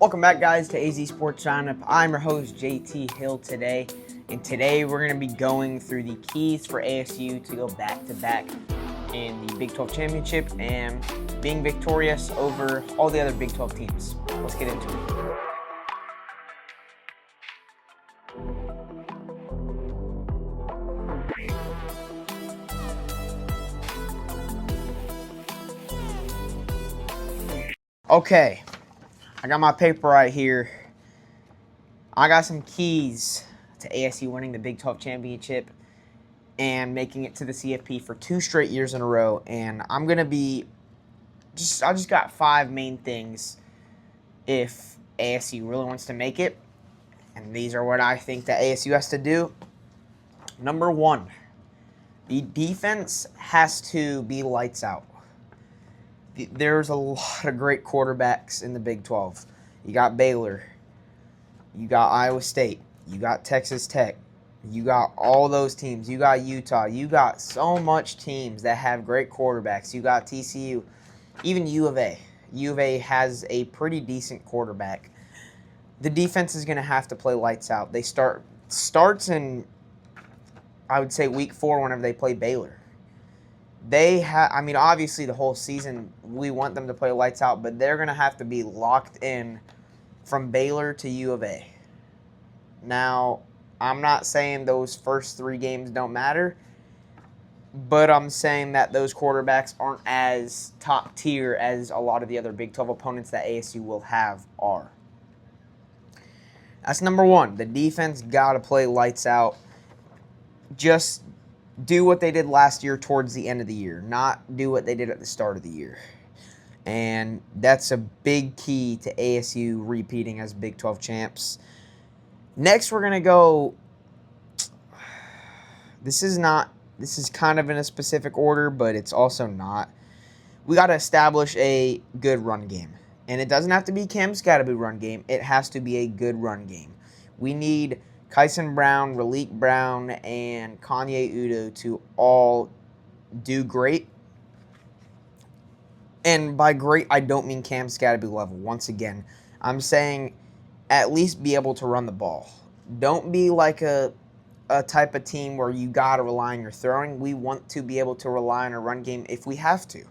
Welcome back, guys, to AZ Sports Roundup. I'm your host, JT Hill, today. And today we're going to be going through the keys for ASU to go back-to-back in the Big 12 Championship and being victorious over all the other Big 12 teams. Let's get into it. Okay, I got my paper right here. I got some keys to ASU winning the Big 12 Championship and making it to the CFP for 2 straight years in a row. And I'm going to be I just got 5 main things if ASU really wants to make it. And these are what I think that ASU has to do. Number 1, the defense has to be lights out. There's a lot of great quarterbacks in the Big 12. You got Baylor. You got Iowa State. You got Texas Tech. You got all those teams. You got Utah. You got so much teams that have great quarterbacks. You got TCU. Even U of A. U of A has a pretty decent quarterback. The defense is going to have to play lights out. They starts in, I would say, week 4 whenever they play Baylor. Obviously the whole season we want them to play lights out, but they're going to have to be locked in from Baylor to U of A. Now, I'm not saying those first 3 games don't matter, but I'm saying that those quarterbacks aren't as top tier as a lot of the other Big 12 opponents that ASU will have are. That's number 1. The defense got to play lights out. Just do what they did last year towards the end of the year, not do what they did at the start of the year. And that's a big key to ASU repeating as Big 12 champs. Next, we're going to go. This is kind of in a specific order, but it's also not. We got to establish a good run game. And it doesn't have to be Cam Skattebo run game. It has to be a good run game. We need Kyson Brown, Raleek Brown, and Kanye Udo to all do great. And by great, I don't mean Cam Skattebo level. Once again, I'm saying at least be able to run the ball. Don't be like a type of team where you got to rely on your throwing. We want to be able to rely on a run game if we have to.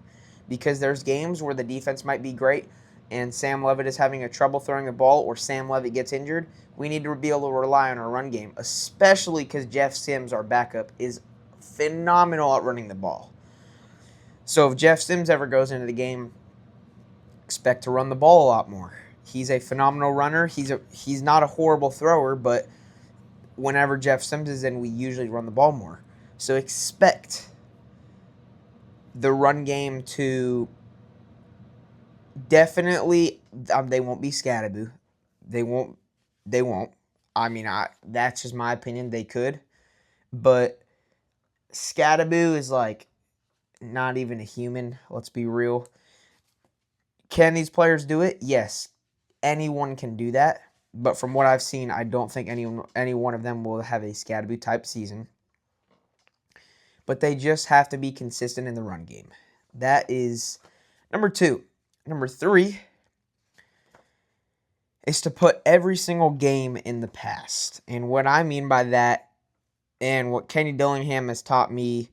Because there's games where the defense might be great and Sam Levitt is having a trouble throwing the ball or Sam Levitt gets injured. We need to be able to rely on our run game, especially because Jeff Sims, our backup, is phenomenal at running the ball. So if Jeff Sims ever goes into the game, expect to run the ball a lot more. He's a phenomenal runner. He's not a horrible thrower, but whenever Jeff Sims is in, we usually run the ball more. So expect the run game to definitely, they won't be Skattebo. They won't. That's just my opinion. They could. But Skattebo is like not even a human. Let's be real. Can these players do it? Yes. Anyone can do that. But from what I've seen, I don't think any one of them will have a Skattebo type season. But they just have to be consistent in the run game. That is number 2. Number 3 is to put every single game in the past. And what I mean by that, and what Kenny Dillingham has taught me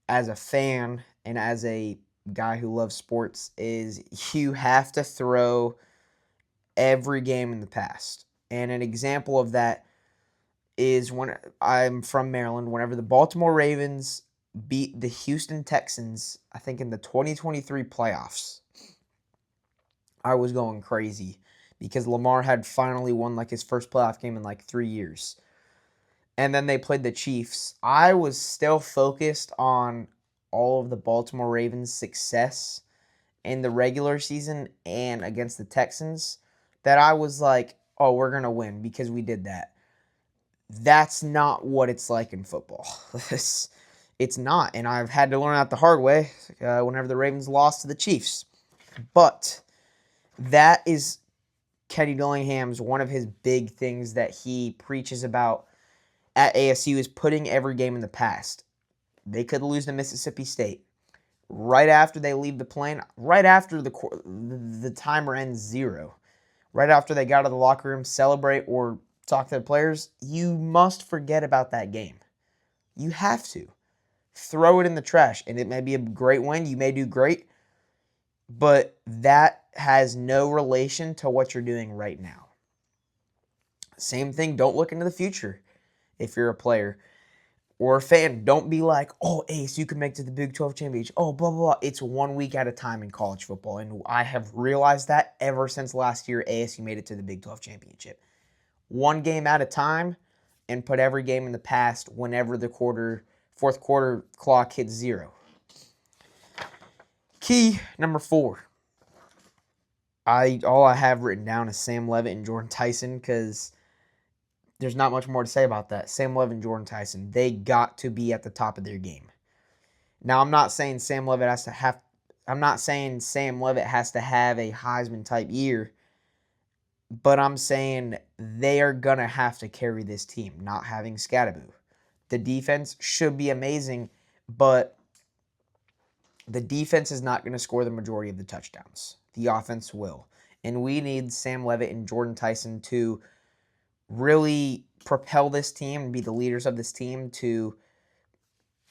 as a fan and as a guy who loves sports, is you have to throw every game in the past. And an example of that is when I'm from Maryland, whenever the Baltimore Ravens beat the Houston Texans, I think in the 2023 playoffs, I was going crazy because Lamar had finally won like his first playoff game in like 3 years. And then they played the Chiefs. I was still focused on all of the Baltimore Ravens' success in the regular season and against the Texans that I was like, oh, we're going to win because we did that. That's not what it's like in football. It's not. And I've had to learn that the hard way whenever the Ravens lost to the Chiefs. But that is Kenny Dillingham's one of his big things that he preaches about at ASU is putting every game in the past. They could lose to Mississippi State. Right after they leave the plane, right after the timer ends 0, right after they got out of the locker room, celebrate or talk to the players, you must forget about that game. You have to. Throw it in the trash. And it may be a great win. You may do great. But that has no relation to what you're doing right now. Same thing, don't look into the future if you're a player or a fan. Don't be like, oh, Ace, you can make it to the Big 12 championship. Oh, blah, blah, blah. It's 1 week at a time in college football. And I have realized that ever since last year, ASU made it to the Big 12 championship. 1 game at a time, and put every game in the past whenever the fourth quarter clock hits 0. Key number 4. All I have written down is Sam Leavitt and Jordan Tyson, because there's not much more to say about that. Sam Leavitt and Jordan Tyson, they got to be at the top of their game. Now, I'm not saying Sam Leavitt has to have a Heisman type year, but I'm saying they are going to have to carry this team, not having Scadaboo. The defense should be amazing, but the defense is not going to score the majority of the touchdowns. The offense will. And we need Sam Leavitt and Jordan Tyson to really propel this team and be the leaders of this team to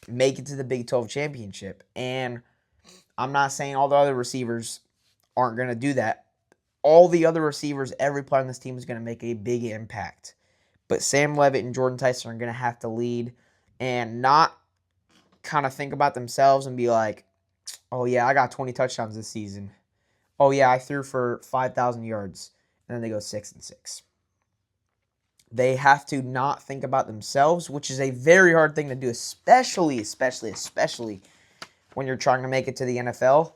make it to the Big 12 championship. And I'm not saying all the other receivers aren't going to do that. All the other receivers, every player on this team is going to make a big impact. But Sam Leavitt and Jordan Tyson are going to have to lead and not kind of think about themselves and be like, oh, yeah, I got 20 touchdowns this season. Oh, yeah, I threw for 5,000 yards. And then they go 6-6. They have to not think about themselves, which is a very hard thing to do, especially when you're trying to make it to the NFL.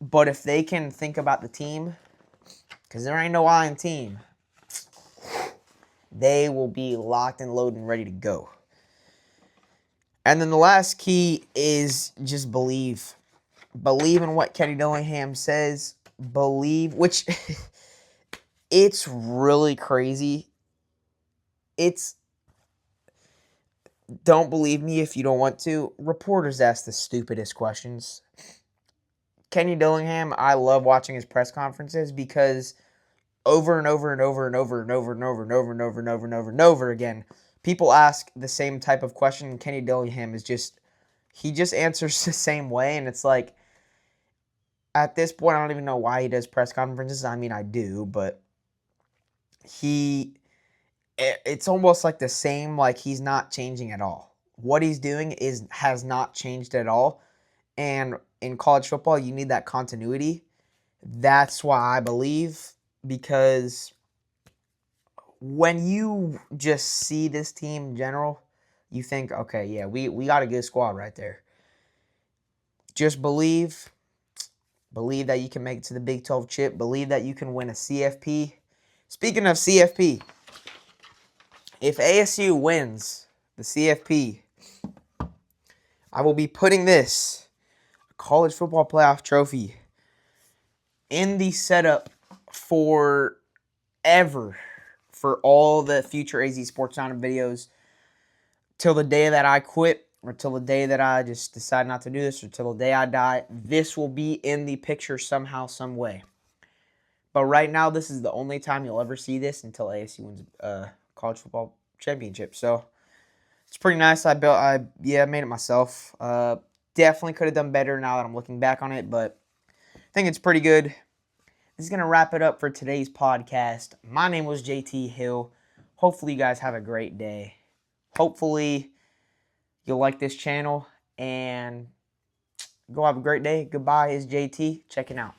But if they can think about the team, because there ain't no I in team, they will be locked and loaded and ready to go. And then the last key is just believe. Believe in what Kenny Dillingham says. Believe, which it's really crazy. Don't believe me if you don't want to. Reporters ask the stupidest questions. Kenny Dillingham, I love watching his press conferences because over and over and over and over and over and over and over and over and over and over and over again, people ask the same type of question, and Kenny Dillingham he just answers the same way, and it's like, at this point, I don't even know why he does press conferences. I mean, I do, but it's almost like the same, like he's not changing at all. What he's doing has not changed at all, and in college football, you need that continuity. That's why I believe, because when you just see this team in general, you think, okay, yeah, we got a good squad right there. Just believe that you can make it to the Big 12 chip. Believe that you can win a CFP. Speaking of CFP, if ASU wins the CFP, I will be putting this college football playoff trophy in the setup forever for all the future AZ Sports Sound videos till the day that I quit, or till the day that I just decide not to do this, or till the day I die. This will be in the picture somehow, some way. But right now, this is the only time you'll ever see this until ASU wins college football championship. So it's pretty nice. I made it myself. Definitely could have done better now that I'm looking back on it, but I think it's pretty good. This is going to wrap it up for today's podcast. My name was JT Hill. Hopefully you guys have a great day. Hopefully you'll like this channel, and go have a great day. Goodbye. It's JT checking out.